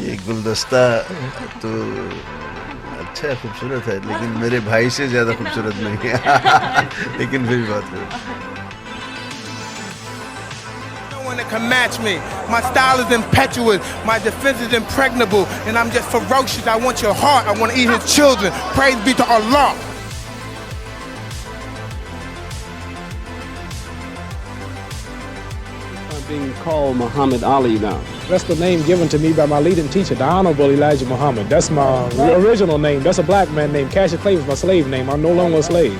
یہ گلدستہ تو اچھا خوبصورت ہے لیکن میرے بھائی سے زیادہ خوبصورت نہیں ہے لیکن پھر بھی بات کرو. That can match me. My style is impetuous, my defense is impregnable, and I'm just ferocious. I want your heart, I want to eat his children. Praise be to Allah. I'm being called Muhammad Ali now. That's the name given to me by my leading teacher, the Honorable Elijah Muhammad. That's my original name. That's a black man named Cassius Clay was my slave name. I'm no longer a slave.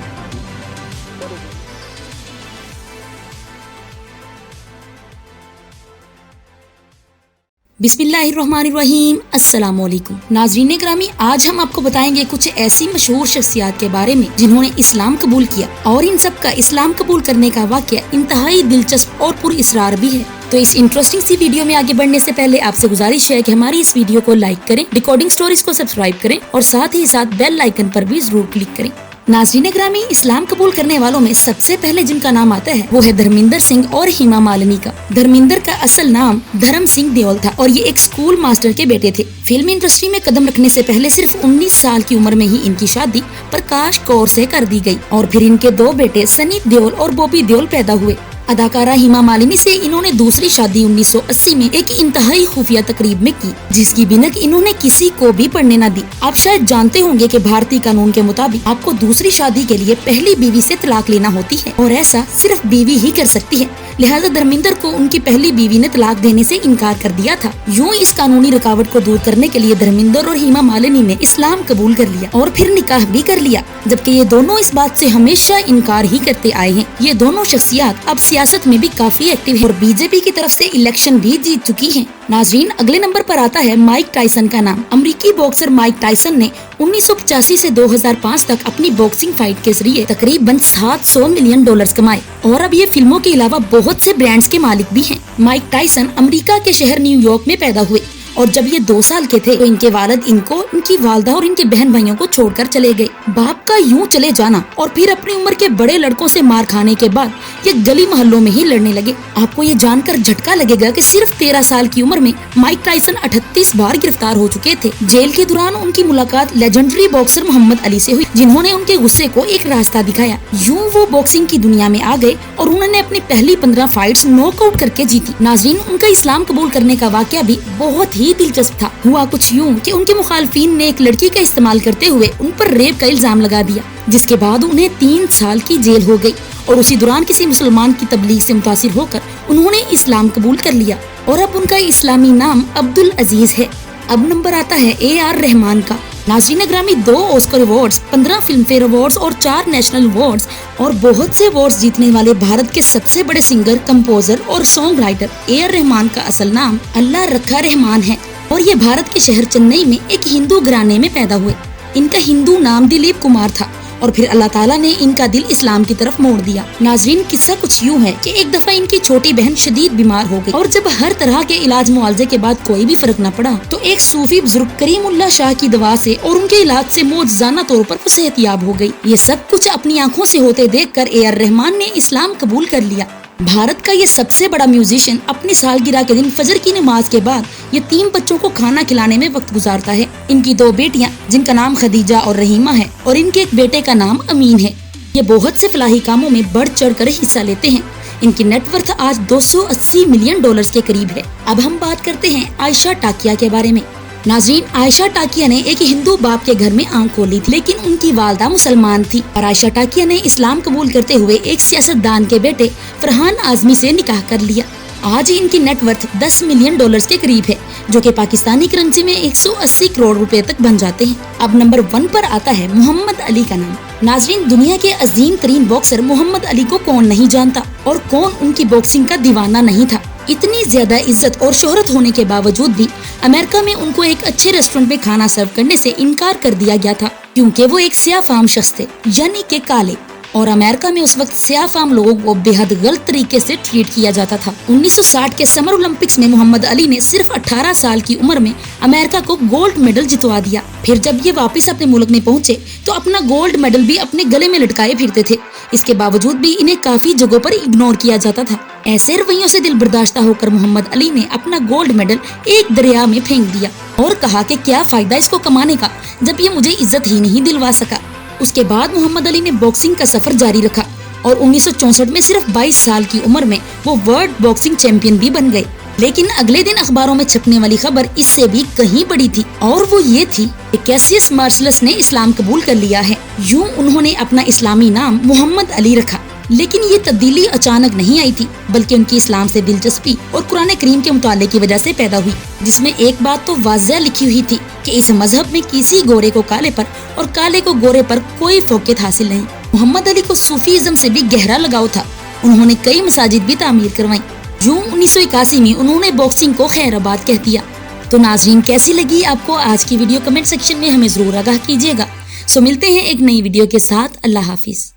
बिस्मिल्लाहिर्रहमानिर्रहीम अस्सलाम वालेकुम नाज़रीन ग्रामी, आज हम आपको बताएंगे कुछ ऐसी मशहूर शख्सियात के बारे में जिन्होंने इस्लाम कबूल किया और इन सब का इस्लाम कबूल करने का वाक़या इंतहाई दिलचस्प और पुरइसरार भी है. तो इस इंटरेस्टिंग सी वीडियो में आगे बढ़ने से पहले आपसे गुजारिश है कि हमारी इस वीडियो को लाइक करें, रिकॉर्डिंग स्टोरीज को सब्सक्राइब करें और साथ ही साथ बेल आइकन पर भी जरूर क्लिक करें. नाज़रीन ग्रामी, इस्लाम कबूल करने वालों में सबसे पहले जिनका नाम आता है वो है धर्मिंदर सिंह और हेमा मालिनी का. धर्मिंदर का असल नाम धर्म सिंह देओल था और ये एक स्कूल मास्टर के बेटे थे. फिल्म इंडस्ट्री में कदम रखने से पहले सिर्फ 19 साल की उम्र में ही इनकी शादी प्रकाश कौर से कर दी गई और फिर इनके दो बेटे सनी देओल और बॉबी देओल पैदा हुए. अदाकारा हेमा मालिनी से इन्होंने दूसरी शादी 1980 में एक इंतहाई खुफिया तकरीब में की, जिसकी बिनक इन्होंने किसी को भी पढ़ने न दी. आप शायद जानते होंगे कि भारतीय कानून के मुताबिक आपको दूसरी शादी के लिए पहली बीवी से तलाक लेना होती है और ऐसा सिर्फ बीवी ही कर सकती है. लिहाजा धर्मिंदर को उनकी पहली बीवी ने तलाक देने से इनकार कर दिया था. यूं इस कानूनी रुकावट को दूर करने के लिए धर्मिंदर और हेमा मालिनी ने इस्लाम कबूल कर लिया और फिर निकाह भी कर लिया, जबकि ये दोनों इस बात से हमेशा इनकार ही करते आए हैं. ये दोनों शख्सियात अब सियासत में भी काफी एक्टिव है और बीजेपी की तरफ से इलेक्शन भी जीत चुकी हैं. नाजरीन, अगले नंबर पर आता है माइक टायसन का नाम. अमेरिकी बॉक्सर माइक टायसन ने 1985 से 2005 तक अपनी बॉक्सिंग फाइट के जरिए तकरीबन $700 मिलियन कमाए और अब ये फिल्मों के अलावा बहुत से ब्रांड्स के मालिक भी हैं. माइक टायसन अमेरिका के शहर न्यूयॉर्क में पैदा हुए और जब ये 2 साल के थे तो इनके वालिद इनको, इनकी वालदा और इनके बहन भाइयों को छोड़कर चले गए. बाप का यूं चले जाना और फिर अपनी उम्र के बड़े लड़कों से मार खाने के बाद ये गली मोहल्लों में ही लड़ने लगे. आपको ये जानकर झटका लगेगा कि सिर्फ 13 साल की उम्र में माइक टायसन 38 बार गिरफ्तार हो चुके थे. जेल के दौरान उनकी मुलाकात लेजेंडरी बॉक्सर मोहम्मद अली से हुई, जिन्होंने उनके गुस्से को एक रास्ता दिखाया. यूं वो बॉक्सिंग की दुनिया में आ गए और उन्होंने अपनी पहली 15 फाइट्स नॉकआउट करके जीती. नाजरीन, उनका इस्लाम कबूल करने का वाकया भी बहुत ही दिलचस्प था. हुआ कुछ यूं कि उनके मुखालफिन ने एक लड़की का इस्तेमाल करते हुए उन पर रेप का इल्जाम लगा दिया, जिसके बाद उन्हें 3 साल की जेल हो गई और उसी दौरान किसी मुसलमान की तबलीग से मुतासिर होकर उन्होंने इस्लाम कबूल कर लिया और अब उनका इस्लामी नाम अब्दुल अजीज है. अब नंबर आता है AR रहमान का. नाज़रीन ग्रामी, 2 Oscar awards, 15 film fair awards और 4 नेशनल अवार्ड्स और बहुत से अवार्ड्स जीतने वाले भारत के सबसे बड़े सिंगर, कंपोजर और सॉन्ग राइटर AR रहमान का असल नाम अल्लाह रखा रहमान है और ये भारत के शहर चेन्नई में एक हिंदू घराने में पैदा हुए. इनका हिंदू नाम दिलीप कुमार था और फिर अल्लाह ताला ने इनका दिल इस्लाम की तरफ मोड़ दिया. नाजरीन, किस्सा कुछ यूं है कि एक दफा इनकी छोटी बहन शदीद बीमार हो गई और जब हर तरह के इलाज मुआवजे के बाद कोई भी फर्क न पड़ा तो एक सूफी बुजुर्ग करीमुल्लाह शाह की दवा से और उनके इलाज से मौजज़ाना तौर पर वो सेहतयाब हो गई. ये सब कुछ अपनी आंखों से होते देखकर AR रहमान ने इस्लाम कबूल कर लिया. भारत का ये सबसे बड़ा म्यूजिशियन अपनी सालगिरह के दिन फजर की नमाज के बाद ये 3 बच्चों को खाना खिलाने में वक्त गुजारता है. इनकी 2 बेटियां जिनका नाम खदीजा और रहीमा है और इनके एक बेटे का नाम अमीन है. ये बहुत से फलाही कामों में बढ़ चढ़ कर हिस्सा लेते हैं. इनकी नेटवर्थ आज $280 मिलियन के करीब है. अब हम बात करते हैं आयशा टाकिया के बारे में. नाज़रीन, आयशा टाकिया ने एक हिंदू बाप के घर में आंख खोली थी, लेकिन उनकी वालदा मुसलमान थी और आयशा टाकिया ने इस्लाम कबूल करते हुए एक सियासतदान के बेटे फरहान आजमी से निकाह कर लिया. आज इनकी नेटवर्थ $10 मिलियन के करीब है, जो कि पाकिस्तानी करेंसी में 180 करोड़ रुपए तक बन जाते हैं. अब नंबर 1 पर आता है मोहम्मद अली का नाम. नाजरीन, दुनिया के अजीम तरीन बॉक्सर मोहम्मद अली को कौन नहीं जानता और कौन उनकी बॉक्सिंग का दीवाना नहीं था. इतनी ज्यादा इज्जत और शोहरत होने के बावजूद भी अमेरिका में उनको एक अच्छे रेस्टोरेंट में खाना सर्व करने से इनकार कर दिया गया था, क्योंकि वो एक सियाफाम शख्स थे, यानी के काले. और अमेरिका में उस वक्त स्याह फाम लोगों को बेहद गलत तरीके से ट्रीट किया जाता था। 1960 के समर ओलंपिक्स में मोहम्मद अली ने सिर्फ 18 साल की उम्र में अमेरिका को गोल्ड मेडल जितवा दिया। फिर जब ये वापस अपने मुल्क में पहुंचे तो अपना गोल्ड मेडल भी अपने गले में लटकाए फिरते थे। इसके बावजूद भी इन्हें काफी जगहों पर इग्नोर किया जाता था। ऐसे रवैयों से दिल बर्दाश्ता होकर मोहम्मद अली ने अपना गोल्ड मेडल एक दरिया में फेंक दिया और कहा कि क्या फायदा इसको कमाने का जब ये मुझे इज्जत ही नहीं दिलवा सका। उसके बाद मोहम्मद अली ने बॉक्सिंग का सफर जारी रखा और 1964 में सिर्फ 22 साल की उम्र में वो वर्ल्ड बॉक्सिंग चैंपियन भी बन गए। लेकिन अगले दिन अखबारों में छपने वाली खबर इससे भी कहीं बड़ी थी और वो ये थी कि कैसियस मार्शलस ने इस्लाम कबूल कर लिया है। यूं उन्होंने अपना इस्लामी नाम मोहम्मद अली रखा। लेकिन ये तब्दीली अचानक नहीं आई थी, बल्कि उनकी इस्लाम से दिलचस्पी और कुरान करीम के मुताले की वजह से पैदा हुई, जिसमें एक बात तो वाज़ेह लिखी हुई थी कि इस मजहब में किसी गोरे को काले पर और काले को गोरे पर कोई फौकियत हासिल नहीं। मोहम्मद अली को सूफीज़म से भी गहरा लगाव था। उन्होंने कई मसाजिद भी तामीर करवाई। जून 1981 में उन्होंने बॉक्सिंग को खैराबाद कह दिया। तो नाजरीन, कैसी लगी आपको आज की वीडियो? कमेंट सेक्शन में हमें जरूर आगाह कीजिएगा। सो मिलते हैं एक नई वीडियो के साथ। अल्लाह हाफिज।